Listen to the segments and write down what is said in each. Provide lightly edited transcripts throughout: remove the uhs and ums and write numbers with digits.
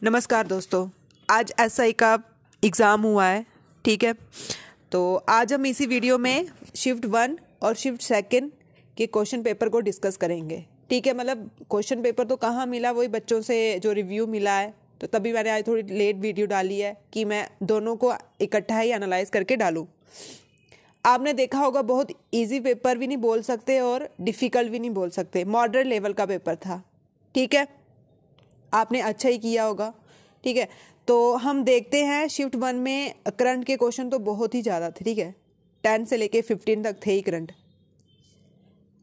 नमस्कार दोस्तों। आज एसआई का एग्ज़ाम हुआ है, ठीक है। तो आज हम इसी वीडियो में शिफ्ट 1 और शिफ्ट 2 के क्वेश्चन पेपर को डिस्कस करेंगे, ठीक है। मतलब क्वेश्चन पेपर तो कहाँ मिला, वही बच्चों से जो रिव्यू मिला है, तो तभी मैंने आज थोड़ी लेट वीडियो डाली है कि मैं दोनों को इकट्ठा ही एनालाइज करके डालूँ। आपने देखा होगा बहुत इजी पेपर भी नहीं बोल सकते और डिफ़िकल्ट भी नहीं बोल सकते, मॉडरेट लेवल का पेपर था, ठीक है। आपने अच्छा ही किया होगा, ठीक है। तो हम देखते हैं शिफ्ट 1 में करंट के क्वेश्चन तो बहुत ही ज़्यादा थे, ठीक है। 10 से लेके 15 तक थे ही करंट,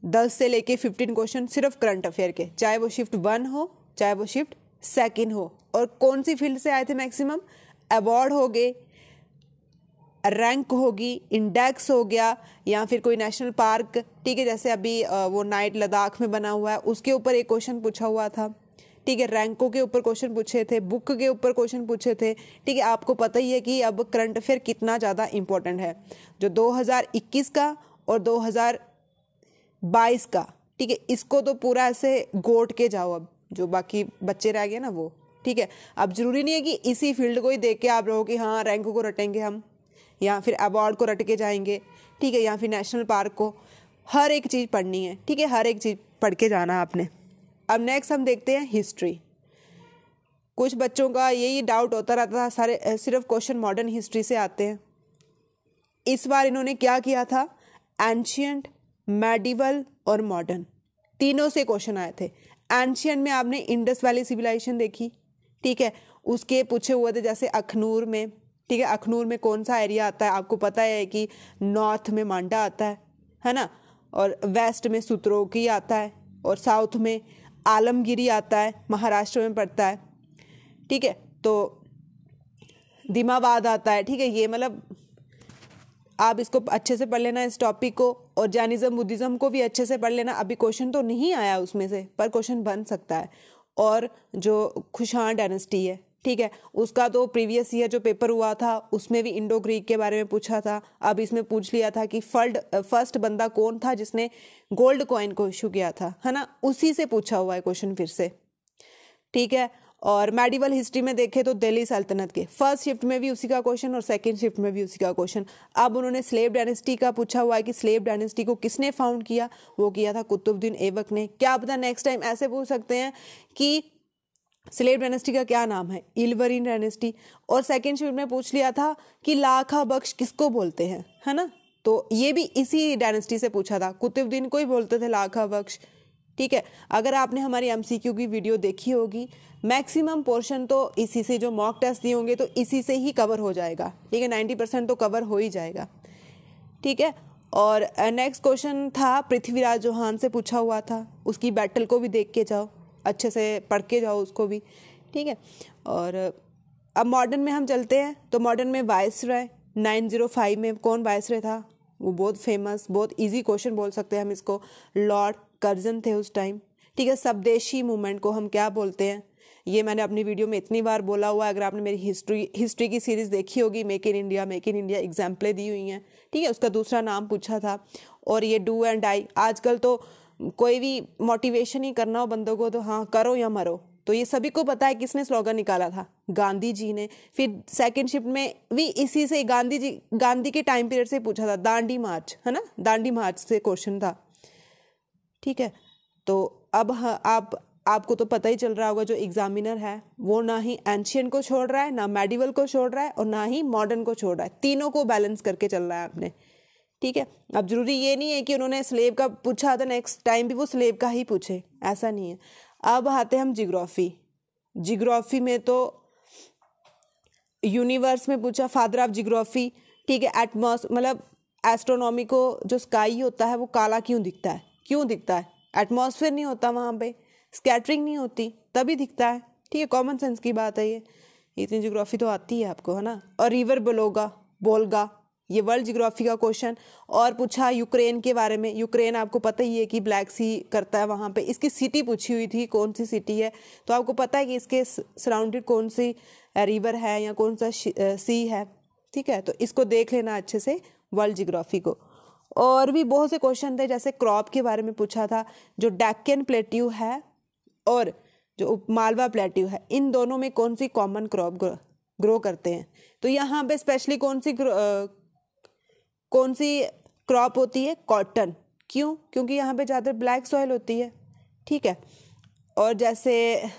10 से लेके 15 क्वेश्चन सिर्फ करंट अफेयर के, चाहे वो शिफ्ट 1 हो चाहे वो शिफ्ट 2 हो। और कौन सी फील्ड से आए थे मैक्सिमम? अवार्ड हो गए, रैंक होगी, इंडेक्स हो गया, या फिर कोई नेशनल पार्क, ठीक है। जैसे अभी वो नाइट लद्दाख में बना हुआ है, उसके ऊपर एक क्वेश्चन पूछा हुआ था, ठीक है। रैंकों के ऊपर क्वेश्चन पूछे थे, बुक के ऊपर क्वेश्चन पूछे थे, ठीक है। आपको पता ही है कि अब करंट अफेयर कितना ज़्यादा इंपॉर्टेंट है। जो 2021 का और 2022 का, ठीक है, इसको तो पूरा ऐसे गोट के जाओ। अब जो बाकी बच्चे रह गए ना वो, ठीक है। अब जरूरी नहीं है कि इसी फील्ड को ही देख के आप रहो कि हाँ रैंकों को रटेंगे हम, या फिर अवार्ड को रट के जाएंगे, ठीक है, या फिर नेशनल पार्क को। हर एक चीज़ पढ़नी है, ठीक है, हर एक चीज़ पढ़ के जाना है आपने। अब नेक्स्ट हम देखते हैं हिस्ट्री। कुछ बच्चों का यही डाउट होता रहता था, सारे सिर्फ क्वेश्चन मॉडर्न हिस्ट्री से आते हैं। इस बार इन्होंने क्या किया था, एंशियंट, मेडिवल और मॉडर्न, तीनों से क्वेश्चन आए थे। एंशियंट में आपने इंडस वैली सिविलाइजेशन देखी, ठीक है, उसके पूछे हुए थे जैसे अखनूर में, ठीक है। अखनूर में कौन सा एरिया आता है? आपको पता है कि नॉर्थ में मांडा आता है ना, और वेस्ट में सुत्रोकी आता है, और साउथ में आलमगिरी आता है, महाराष्ट्र में पड़ता है, ठीक है। तो दिमाबाद आता है, ठीक है। ये मतलब आप इसको अच्छे से पढ़ लेना इस टॉपिक को, और जैनिज्म बुद्धिज्म को भी अच्छे से पढ़ लेना। अभी क्वेश्चन तो नहीं आया उसमें से, पर क्वेश्चन बन सकता है। और जो खुशान डायनेस्टी है, ठीक है, उसका तो प्रीवियस ईयर जो पेपर हुआ था उसमें भी इंडो ग्रीक के बारे में पूछा था। अब इसमें पूछ लिया था कि फर्स्ट बंदा कौन था जिसने गोल्ड कॉइन को इशू किया था, है ना, उसी से पूछा हुआ है क्वेश्चन फिर से, ठीक है। और मेडिवल हिस्ट्री में देखें तो दिल्ली सल्तनत के फर्स्ट शिफ्ट में भी उसी का क्वेश्चन और सेकंड शिफ्ट में भी उसी का क्वेश्चन। अब उन्होंने स्लेव डायनेस्टी का पूछा हुआ है कि स्लेव डायनेस्टी को किसने फाउंड किया? वो किया था कुतुबुद्दीन ऐबक ने। क्या पता नेक्स्ट टाइम ऐसे पूछ सकते हैं कि स्लेव डायनेस्टी का क्या नाम है? इल्वरीन डायनेस्टी। और सेकंड शिफ्ट में पूछ लिया था कि लाखा बख्श किसको बोलते हैं, है ना, तो ये भी इसी डायनेस्टी से पूछा था, कुतुबुद्दीन को ही बोलते थे लाखा बख्श, ठीक है। अगर आपने हमारी एमसीक्यू की वीडियो देखी होगी, मैक्सिमम पोर्शन तो इसी से, जो मॉक टेस्ट दिए होंगे तो इसी से ही कवर हो जाएगा, ठीक है। 90% तो कवर हो ही जाएगा, ठीक है। और नेक्स्ट क्वेश्चन था पृथ्वीराज चौहान से पूछा हुआ था, उसकी बैटल को भी देख के जाओ, अच्छे से पढ़ के जाओ उसको भी, ठीक है। और अब मॉडर्न में हम चलते हैं। तो मॉडर्न में वायसराय 905 में कौन वायसराय था? वो बहुत फेमस, बहुत इजी क्वेश्चन बोल सकते हैं हम इसको, लॉर्ड कर्जन थे उस टाइम, ठीक है। स्वदेशी मूवमेंट को हम क्या बोलते हैं? ये मैंने अपनी वीडियो में इतनी बार बोला हुआ है। अगर आपने मेरी हिस्ट्री की सीरीज़ देखी होगी, मेक इन इंडिया एग्जाम्पलें दी हुई हैं, ठीक है, उसका दूसरा नाम पूछा था। और ये डू एंड डाई, आजकल तो कोई भी मोटिवेशन ही करना हो बंदों को तो हाँ करो या मरो, तो ये सभी को पता है किसने स्लोगन निकाला था, गांधी जी ने। फिर सेकंड शिफ्ट में भी इसी से गांधी के टाइम पीरियड से पूछा था, दांडी मार्च, है ना, दांडी मार्च से क्वेश्चन था, ठीक है। तो अब आपको तो पता ही चल रहा होगा, जो एग्जामिनर है वो ना ही एंशियंट को छोड़ रहा है, ना मेडिवल को छोड़ रहा है, और ना ही मॉडर्न को छोड़ रहा है, तीनों को बैलेंस करके चल रहा है आपने, ठीक है। अब जरूरी ये नहीं है कि उन्होंने स्लेव का पूछा था नेक्स्ट टाइम भी वो स्लेव का ही पूछे, ऐसा नहीं है। अब आते हैं हम जियोग्राफी में तो यूनिवर्स में पूछा, फादर ऑफ जियोग्राफी, ठीक है। मतलब एस्ट्रोनॉमी को जो स्काई होता है वो काला क्यों दिखता है? एटमॉस्फेयर नहीं होता वहाँ पे, स्कैटरिंग नहीं होती, तभी दिखता है, ठीक है। कॉमन सेंस की बात है ये, इतनी जियोग्राफी तो आती है आपको, है ना। और रिवर बोलगा, ये वर्ल्ड जियोग्राफी का क्वेश्चन। और पूछा यूक्रेन के बारे में, यूक्रेन आपको पता ही है कि ब्लैक सी करता है वहाँ पे, इसकी सिटी पूछी हुई थी, कौन सी सिटी है, तो आपको पता है कि इसके सराउंडेड कौन सी रिवर है या कौन सा सी है, ठीक है। तो इसको देख लेना अच्छे से, वर्ल्ड जियोग्राफी को। और भी बहुत से क्वेश्चन थे, जैसे क्रॉप के बारे में पूछा था, जो डेक्कन प्लेट्यू है और जो मालवा प्लेट्यू है, इन दोनों में कौन सी कॉमन क्रॉप ग्रो करते हैं? तो यहाँ पे स्पेशली कौन सी क्रॉप होती है? कॉटन। क्यों? क्योंकि यहाँ पे ज़्यादा ब्लैक सॉइल होती है। ठीक है। और जैसे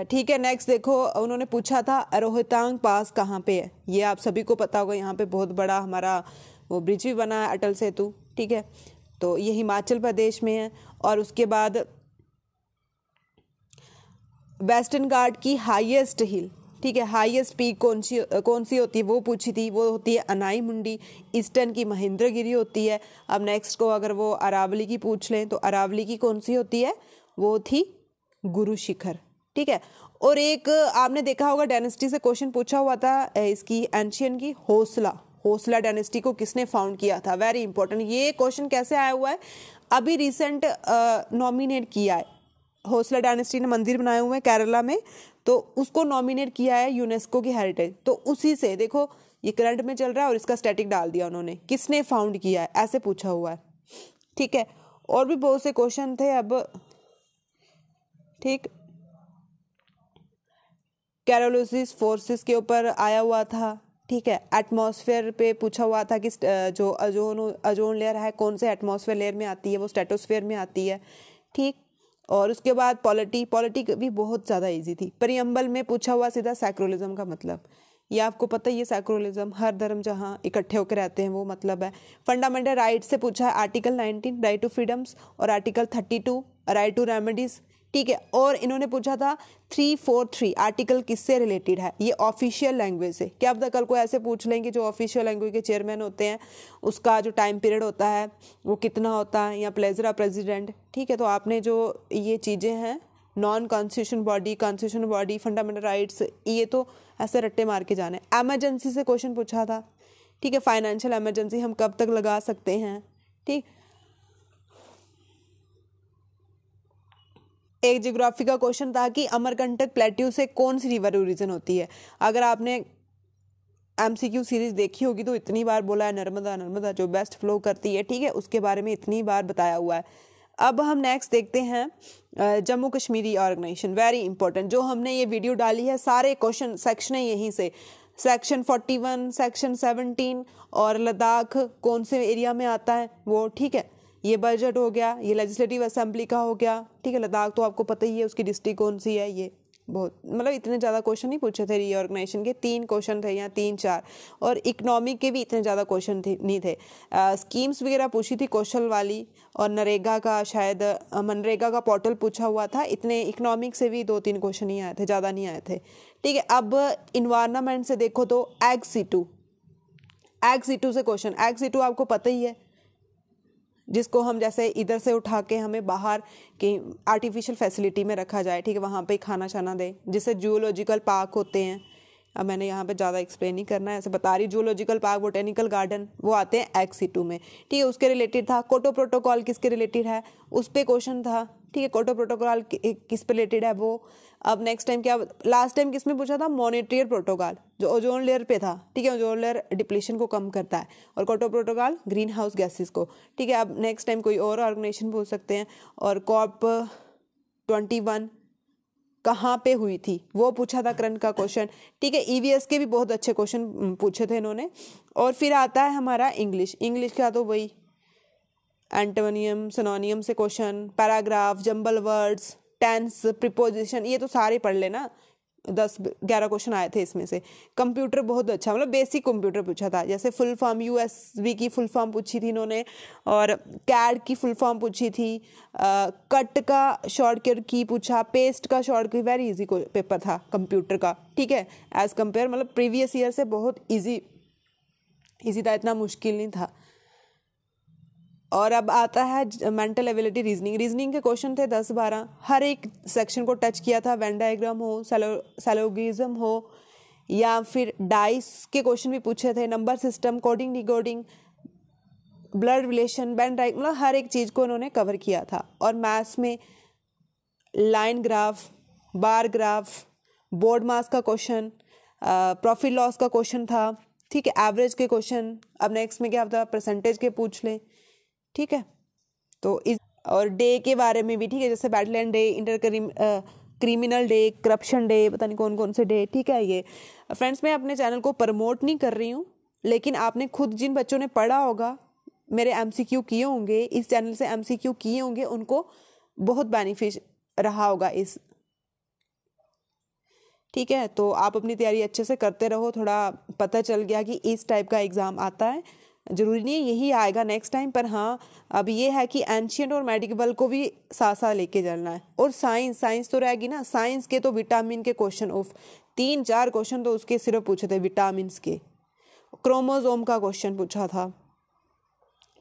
ठीक है, नेक्स्ट देखो, उन्होंने पूछा था रोहतांग पास कहाँ पे है? ये आप सभी को पता होगा, यहाँ पे बहुत बड़ा हमारा वो ब्रिज भी बना है, अटल सेतु। ठीक है, तो ये हिमाचल प्रदेश में है। और उसके बाद वेस्टर्न घाट की हाईएस्ट हिल, ठीक है, हाईएस्ट पीक कौन सी होती है वो पूछी थी, वो होती है अनाई मुंडी। ईस्टर्न की महेंद्रगिरी होती है। अब नेक्स्ट को अगर वो अरावली की पूछ लें तो अरावली की कौन सी होती है? वो थी गुरु शिखर। ठीक है। और एक आपने देखा होगा डायनेस्टी से क्वेश्चन पूछा हुआ था इसकी एंशियन की, होसला डायनेस्टी को किसने फाउंड किया था? Very important. ये क्वेश्चन कैसे आया हुआ है? अभी रिसेंट नॉमिनेट किया है, होसला डायनेस्टी ने मंदिर बनाए हुए हैं केरला में, तो उसको नॉमिनेट किया है यूनेस्को की हेरिटेज। तो उसी से देखो ये करंट में चल रहा है और इसका स्टैटिक डाल दिया उन्होंने, किसने फाउंड किया है ऐसे पूछा हुआ है। ठीक है, और भी बहुत से क्वेश्चन थे। अब ठीक, कैरोलिसिस फोर्सेस के ऊपर आया हुआ था। ठीक है, एटमॉस्फेयर पे पूछा हुआ था कि जो ओजोन लेयर है कौन से एटमॉस्फेयर लेयर में आती है? वो स्ट्रेटोस्फेयर में आती है। ठीक, और उसके बाद पॉलिटी भी बहुत ज़्यादा इजी थी। प्रीएम्बल में पूछा हुआ सीधा सैक्रोलिज्म का मतलब, ये आपको पता ही है, सैक्रोलिज्म हर धर्म जहाँ इकट्ठे होकर रहते हैं वो मतलब है। फंडामेंटल राइट से पूछा है आर्टिकल 19 राइट टू फ्रीडम्स और आर्टिकल 32 राइट टू रेमेडीज। ठीक है, और इन्होंने पूछा था 343 आर्टिकल किससे रिलेटेड है? ये ऑफिशियल लैंग्वेज से। क्या पता कल को ऐसे पूछ लेंगे जो ऑफिशियल लैंग्वेज के चेयरमैन होते हैं उसका जो टाइम पीरियड होता है वो कितना होता है, या प्लेजर ऑफ प्रेसिडेंट। ठीक है, तो आपने जो ये चीज़ें हैं non constitution body, fundamental rights, ये तो ऐसे रट्टे मार के जाने। एमरजेंसी से क्वेश्चन पूछा था। ठीक है, फाइनेंशियल एमरजेंसी हम कब तक लगा सकते हैं? ठीक, एक ज्योग्राफी का क्वेश्चन था कि अमरकंटक प्लेट्यू से कौन सी रिवर ओरिजिन होती है? अगर आपने एमसीक्यू सीरीज देखी होगी तो इतनी बार बोला है नर्मदा जो बेस्ट फ्लो करती है। ठीक है, उसके बारे में इतनी बार बताया हुआ है। अब हम नेक्स्ट देखते हैं Jammu Kashmiri organisation, very important. जो हमने ये वीडियो डाली है सारे क्वेश्चन सेक्शन है यहीं से, सेक्शन 41, सेक्शन 17 और लद्दाख कौन से एरिया में आता है वो। ठीक है, ये बजट हो गया, ये लेजिस्लेटिव असेंबली का हो गया। ठीक है, लद्दाख तो आपको पता ही है उसकी डिस्ट्रिक्ट कौन सी है। ये बहुत मतलब इतने ज़्यादा क्वेश्चन नहीं पूछे थे रीऑर्गेनाइजेशन के, 3 क्वेश्चन थे या 3-4, और इकोनॉमिक के भी इतने ज़्यादा क्वेश्चन थे नहीं थे। स्कीम्स वगैरह पूछी थी कौशल वाली, और नरेगा का शायद मनरेगा का पोर्टल पूछा हुआ था। इतने इकोनॉमिक से भी 2-3 क्वेश्चन ही आए थे, ज़्यादा नहीं आए थे। ठीक है, अब इन्वायरमेंट से देखो तो एग सीटू से क्वेश्चन। एग सीटू आपको पता ही है, जिसको हम जैसे इधर से उठा के हमें बाहर की आर्टिफिशियल फैसिलिटी में रखा जाए। ठीक है, वहाँ पे खाना छाना दे, जिसे जूलॉजिकल पार्क होते हैं। अब मैंने यहाँ पे ज़्यादा एक्सप्लेन नहीं करना है, ऐसे बता रही। जूलॉजिकल पार्क, बोटेनिकल गार्डन, वो आते हैं एग सीटू में। ठीक है, उसके रिलेटेड था। कोटो प्रोटोकॉल किसके रिलेटेड है उस पर क्वेश्चन था। ठीक है, कोटो प्रोटोकॉल किस पे रिलेटेड है वो। अब नेक्स्ट टाइम क्या, लास्ट टाइम किस में पूछा था? मॉनिट्रियल प्रोटोकॉल, जो ओजोन लेयर पे था। ठीक है, ओजोन लेयर डिप्लीशन को कम करता है, और कोटो प्रोटोकॉल ग्रीन हाउस गैसेस को। ठीक है, अब नेक्स्ट टाइम कोई और ऑर्गेनाइजेशन पूछ सकते हैं। और COP 21 कहाँ पे हुई थी वो पूछा था, करंट का क्वेश्चन। ठीक है, EVS के भी बहुत अच्छे क्वेश्चन पूछे थे इन्होंने। और फिर आता है हमारा इंग्लिश का, तो वही एंटोनियम सिनोनियम से question, paragraph, jumble words, tense, preposition, ये तो सारे पढ़ लेना। 10-11 क्वेश्चन आए थे इसमें से। कंप्यूटर बहुत अच्छा, मतलब बेसिक कंप्यूटर पूछा था, जैसे फुल फॉर्म USB की फुल फॉर्म पूछी थी इन्होंने, और CAD की फुल फॉर्म पूछी थी, कट का शॉर्टकट की पूछा, पेस्ट का शॉर्टकट। वेरी इजी पेपर था कंप्यूटर का। ठीक है, एज कंपेयर मतलब प्रीवियस ईयर से बहुत ईजी था, इतना मुश्किल नहीं था। और अब आता है मेंटल एबिलिटी रीजनिंग के क्वेश्चन थे 10-12, हर एक सेक्शन को टच किया था। वेन डायग्राम हो, सैलोगिज्म हो, या फिर डाइस के क्वेश्चन भी पूछे थे, number system, coding decoding, blood relation, Venn diagram, मतलब हर एक चीज़ को उन्होंने कवर किया था। और मैथ्स में line graph, bar graph, BODMAS का क्वेश्चन, प्रॉफिट लॉस का क्वेश्चन था। ठीक है, एवरेज के क्वेश्चन। अब नेक्स्ट में क्या होता है, परसेंटेज के पूछ लें। ठीक है, तो और डे के बारे में भी, ठीक है, जैसे बैटलैंड day, criminal day, corruption day, पता नहीं कौन कौन से डे, ठीक है। ये फ्रेंड्स मैं अपने चैनल को प्रमोट नहीं कर रही हूँ, लेकिन आपने खुद जिन बच्चों ने पढ़ा होगा, मेरे एमसीक्यू किए होंगे, इस चैनल से एमसीक्यू किए होंगे, उनको बहुत बेनिफिट रहा होगा इस, ठीक है। तो आप अपनी तैयारी अच्छे से करते रहो, थोड़ा पता चल गया कि इस टाइप का एग्ज़ाम आता है, जरूरी नहीं है यही आएगा नेक्स्ट टाइम, पर हाँ अब ये है कि एंशियंट और मेडिकल को भी साथ साथ लेके चलना है। और साइंस तो रहेगी ना, साइंस के तो विटामिन के क्वेश्चन ऑफ 3-4 क्वेश्चन तो उसके सिर्फ पूछे थे विटामिन के, क्रोमोसोम का क्वेश्चन पूछा था,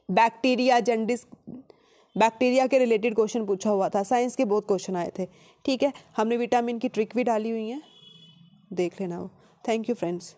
बैक्टीरिया जैंडिस, बैक्टीरिया के रिलेटेड क्वेश्चन पूछा हुआ था, साइंस के बहुत क्वेश्चन आए थे, ठीक है। हमने विटामिन की ट्रिक भी डाली हुई है, देख लेना वो। Thank you friends.